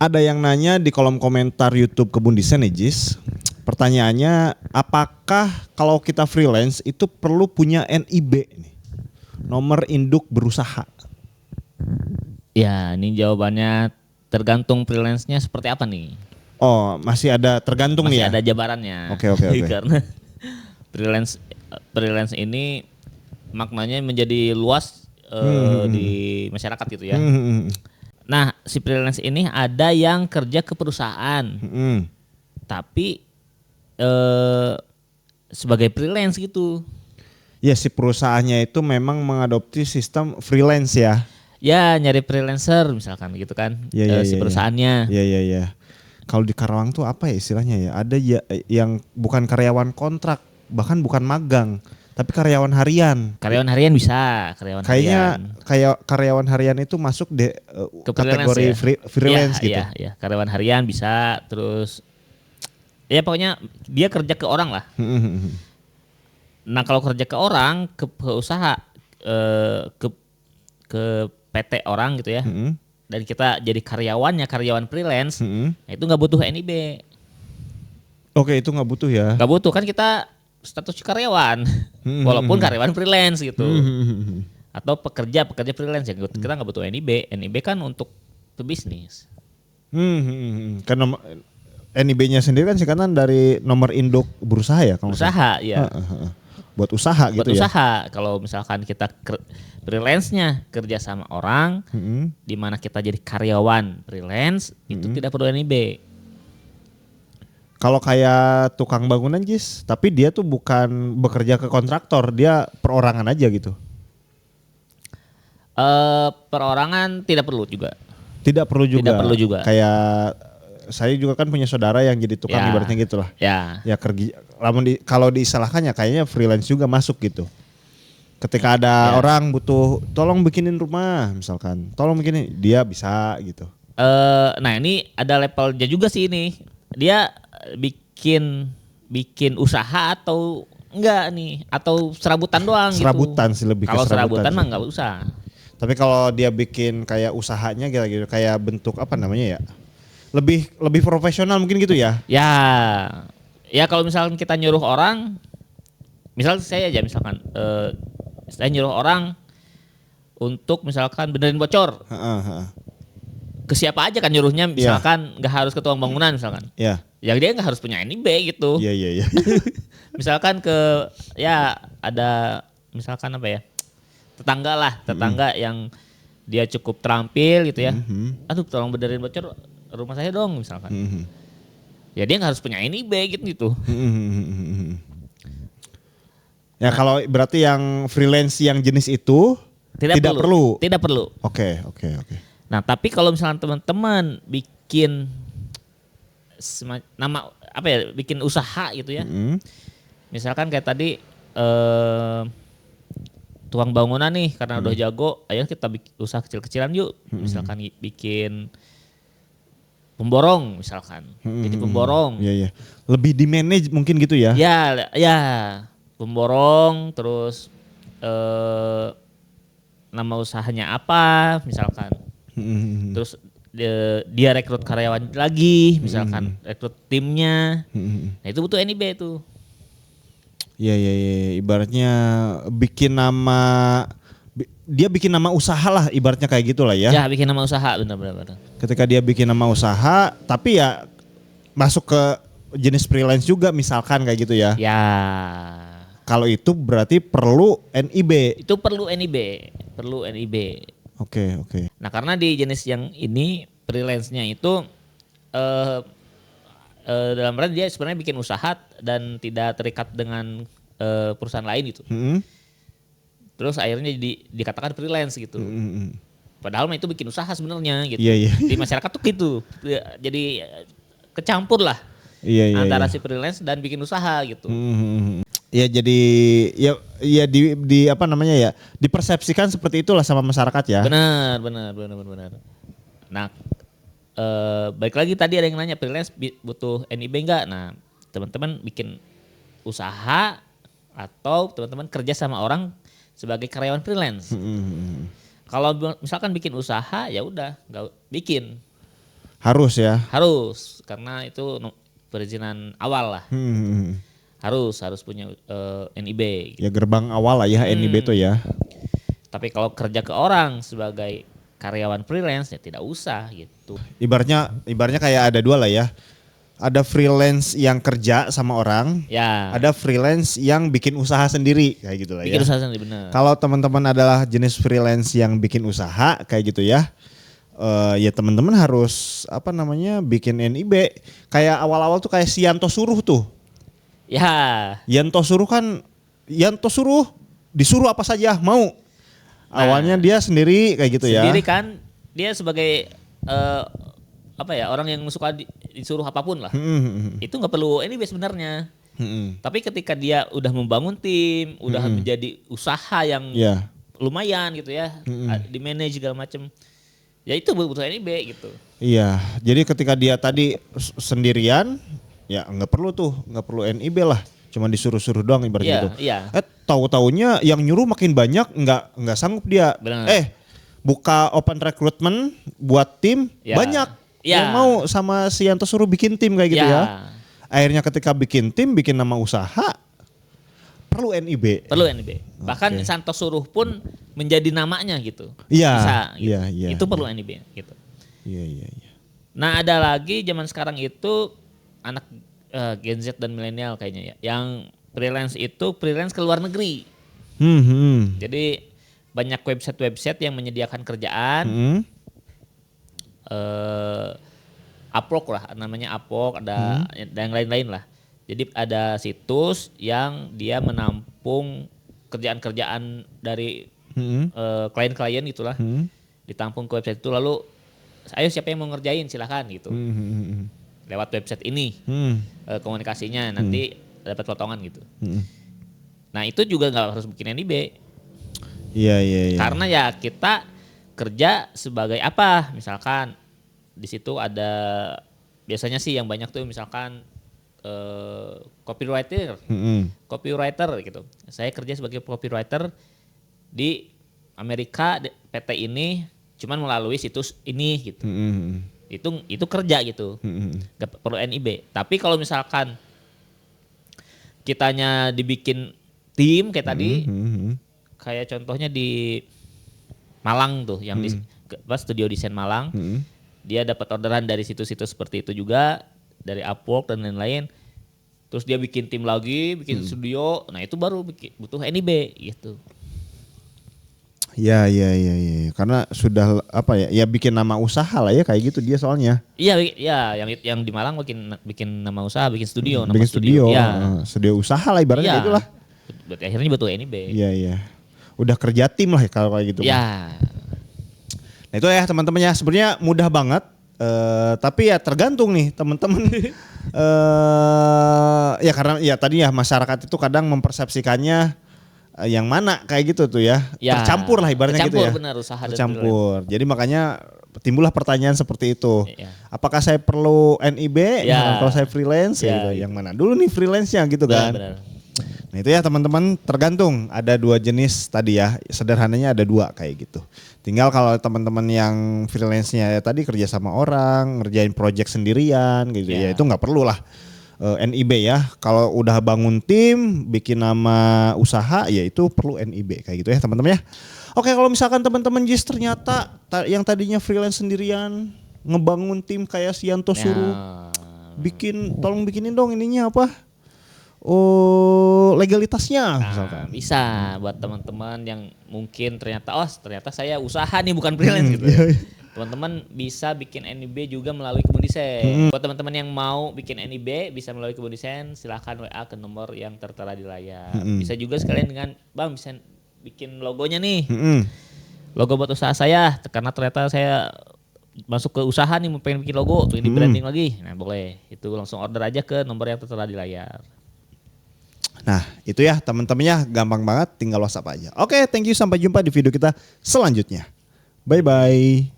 Ada yang nanya di kolom komentar YouTube Kebun Desain nih Jis. Pertanyaannya, apakah kalau kita freelance itu perlu punya NIB nih? Nomor induk berusaha. Ya, ini jawabannya tergantung freelance-nya seperti apa nih. Oh, masih ada tergantung Masih nih ya? ada jabarannya. Oke. Karena freelance ini maknanya menjadi luas di masyarakat gitu ya. Nah, si freelance ini ada yang kerja ke perusahaan, tapi sebagai freelance gitu. Ya, si perusahaannya itu memang mengadopsi sistem freelance ya. Ya, nyari freelancer misalkan gitu kan. Si perusahaannya. Iya. Kalau di Karawang tuh apa ya istilahnya ya? Ada ya yang bukan karyawan kontrak, bahkan bukan magang, tapi karyawan harian. Karyawan harian bisa, karyawan Kayaknya harian. kayak karyawan harian itu masuk di kategori freelance gitu. Iya, karyawan harian bisa, terus ya pokoknya dia kerja ke orang lah. Nah, kalau kerja ke orang, ke usaha, ke PT orang gitu ya. Dan kita jadi karyawan freelance, nah itu nggak butuh NIB. Oke, itu nggak butuh ya? Nggak butuh, kan kita status karyawan, walaupun karyawan freelance gitu. Atau pekerja freelance ya, kita nggak butuh NIB. NIB kan untuk pebisnis. Karena NIB-nya sendiri kan singkatan dari nomor induk berusaha ya? Usaha, ya. Buat usaha gitu ya? Buat usaha. Kalau misalkan kita freelance-nya kerja sama orang, di mana kita jadi karyawan freelance, itu tidak perlu NIB. Kalau kayak tukang bangunan Jis, tapi dia tuh bukan bekerja ke kontraktor, dia perorangan aja gitu. Perorangan tidak perlu juga. Tidak perlu juga. Kayak saya juga kan punya saudara yang jadi tukang ibaratnya gitulah. Ya. Ya kerja. Kalau diistilahkannya kayaknya freelance juga masuk gitu. Ketika ada orang butuh tolong bikinin rumah misalkan, tolong bikinin, dia bisa gitu. Nah ini ada levelnya juga sih ini. Dia bikin usaha atau enggak nih? Atau serabutan doang gitu? Serabutan sih lebih ke serabutan. Kalau serabutan mah enggak usah. Tapi kalau dia bikin kayak usahanya gitu, kayak bentuk apa namanya ya? Lebih profesional mungkin gitu ya? Ya kalau misalkan kita nyuruh orang, misal saya aja misalkan, saya nyuruh orang untuk misalkan benerin bocor. Ke siapa aja kan nyuruhnya, misalkan nggak harus ke tukang bangunan misalkan. Iya. Ya dia nggak harus punya NIB gitu. Iya. Misalkan ada misalkan apa ya, tetangga yang dia cukup terampil gitu ya. Aduh tolong benerin bocor rumah saya dong misalkan. Ya dia nggak harus punya NIB gitu. Ya kalau berarti yang freelance yang jenis itu tidak perlu. Tidak perlu. Oke. Nah tapi kalau misalnya teman-teman bikin bikin usaha gitu ya. Misalkan kayak tadi tukang bangunan nih karena udah jago, ayo kita bikin usaha kecil-kecilan yuk. Misalkan bikin pemborong misalkan. Jadi pemborong. Iya. Lebih di manage mungkin gitu ya? Ya. Pemborong terus nama usahanya apa misalkan. Terus dia rekrut karyawan lagi misalkan, rekrut timnya. Nah itu butuh NIB tuh. Iya. Ibaratnya dia bikin nama usaha lah ibaratnya kayak gitulah ya. Ya bikin nama usaha benar. Ketika dia bikin nama usaha tapi ya masuk ke jenis freelance juga misalkan kayak gitu ya. Ya. Kalau itu berarti perlu NIB. Itu perlu NIB. Oke. Nah karena di jenis yang ini freelance-nya itu dalam arti dia sebenarnya bikin usaha dan tidak terikat dengan perusahaan lain gitu. Terus akhirnya dikatakan freelance gitu. Padahal mah itu bikin usaha sebenarnya gitu. Iya. Di masyarakat tuh gitu. Jadi kecampur lah antara si freelance dan bikin usaha gitu. Ya jadi ya di apa namanya ya, dipersepsikan seperti itulah sama masyarakat ya. Benar. Nah, balik lagi tadi ada yang nanya freelance butuh NIB enggak? Nah, teman-teman bikin usaha atau teman-teman kerja sama orang sebagai karyawan freelance. Kalau misalkan bikin usaha ya udah nggak bikin. Harus ya. Harus, karena itu perizinan awal lah. Harus punya NIB. Gitu. Ya gerbang awal lah ya NIB itu ya. Tapi kalau kerja ke orang sebagai karyawan freelance ya tidak usah gitu. Ibaratnya kayak ada dua lah ya. Ada freelance yang kerja sama orang, Ya. ada freelance yang bikin usaha sendiri kayak gitu lah ya. Bikin usaha sendiri benar. Kalau teman-teman adalah jenis freelance yang bikin usaha kayak gitu ya. Ya teman-teman harus bikin NIB. Kayak awal-awal tuh kayak si Yanto Suruh tuh. Ya. Yanto Suruh disuruh apa saja mau. Awalnya dia sendiri kayak gitu ya. Sendiri kan dia sebagai orang yang suka disuruh apapun lah. Itu nggak perlu NIB sebenarnya. Tapi ketika dia udah membangun tim, udah menjadi usaha yang lumayan gitu ya, di manage segala macem, ya itu butuh NIB gitu. Iya, jadi ketika dia tadi sendirian, ya nggak perlu NIB lah, cuma disuruh-suruh doang ibaratnya gitu. Iya. Tahu-taunya yang nyuruh makin banyak, nggak sanggup dia. Benar. Buka open recruitment buat tim banyak yang mau sama si Yanto Suruh bikin tim kayak gitu ya. Akhirnya ketika bikin tim, bikin nama usaha, perlu NIB. Bahkan Santo Suruh pun menjadi namanya gitu. Iya. Bisa. Gitu. Iya. Itu perlu NIB gitu. Iya. Nah ada lagi zaman sekarang itu anak Gen Z dan milenial kayaknya ya, yang freelance itu freelance ke luar negeri. Jadi banyak website yang menyediakan kerjaan. Upwork lah namanya, Upwork ada dan lain-lain lah. Jadi ada situs yang dia menampung kerjaan-kerjaan dari klien-klien gitulah. Ditampung ke website itu, lalu ayo siapa yang mau ngerjain silahkan gitu. Lewat website ini komunikasinya nanti dapat potongan gitu. Nah itu juga nggak harus bikin NIB. Iya. Karena ya kita kerja sebagai apa? Misalkan di situ ada biasanya sih yang banyak tuh misalkan copywriter gitu. Saya kerja sebagai copywriter di Amerika, PT ini cuman melalui situs ini gitu. Itu kerja gitu. Gak perlu NIB. Tapi kalau misalkan kitanya dibikin tim kayak tadi, kayak contohnya di Malang tuh, yang di studio desain Malang, dia dapat orderan dari situs-situs seperti itu juga, dari Upwork dan lain-lain. Terus dia bikin tim lagi, bikin studio, nah itu baru butuh NIB gitu. Iya. Karena sudah ya bikin nama usaha lah ya kayak gitu dia soalnya. Iya, yang di Malang bikin nama usaha, bikin studio, bikin studio. Ya. Studio usaha lah ibaratnya itulah. Berarti akhirnya butuh NIB. Iya. Udah kerja tim lah kalau kayak gitu. Iya. Nah itu ya teman-teman ya, sebenarnya mudah banget. Tapi ya tergantung nih teman-teman. Ya karena ya tadi ya masyarakat itu kadang mempersepsikannya yang mana kayak gitu tuh ya. Tercampur lah ibaratnya gitu ya. Benar, usaha tercampur. Jadi makanya timbullah pertanyaan seperti itu. Apakah saya perlu NIB kalau saya freelance gitu. Yang mana dulu nih freelance-nya gitu kan. Benar. Nah itu ya teman-teman, tergantung, ada dua jenis tadi ya, sederhananya ada dua kayak gitu. Tinggal kalau teman-teman yang freelance-nya ya tadi kerja sama orang, ngerjain project sendirian gitu ya itu nggak perlu lah NIB ya. Kalau udah bangun tim, bikin nama usaha ya itu perlu NIB kayak gitu ya teman-teman ya. Oke, kalau misalkan teman-teman JIS ternyata yang tadinya freelance sendirian, ngebangun tim kayak si Yanto Suruh, tolong bikinin dong ininya apa? Legalitasnya misalkan. Bisa buat teman-teman yang mungkin ternyata saya usaha nih bukan freelance gitu. Teman-teman bisa bikin NIB juga melalui Kebun Desain. Buat teman-teman yang mau bikin NIB bisa melalui Kebun Desain, silahkan WA ke nomor yang tertera di layar. Bisa juga sekalian dengan Bang bisa bikin logonya nih. Logo buat usaha saya, karena ternyata saya masuk ke usaha nih mau pengen bikin logo, pengen di branding lagi. Nah boleh, itu langsung order aja ke nomor yang tertera di layar. Nah itu ya teman-temannya, gampang banget, tinggal WhatsApp aja. Oke, thank you, sampai jumpa di video kita selanjutnya. Bye-bye.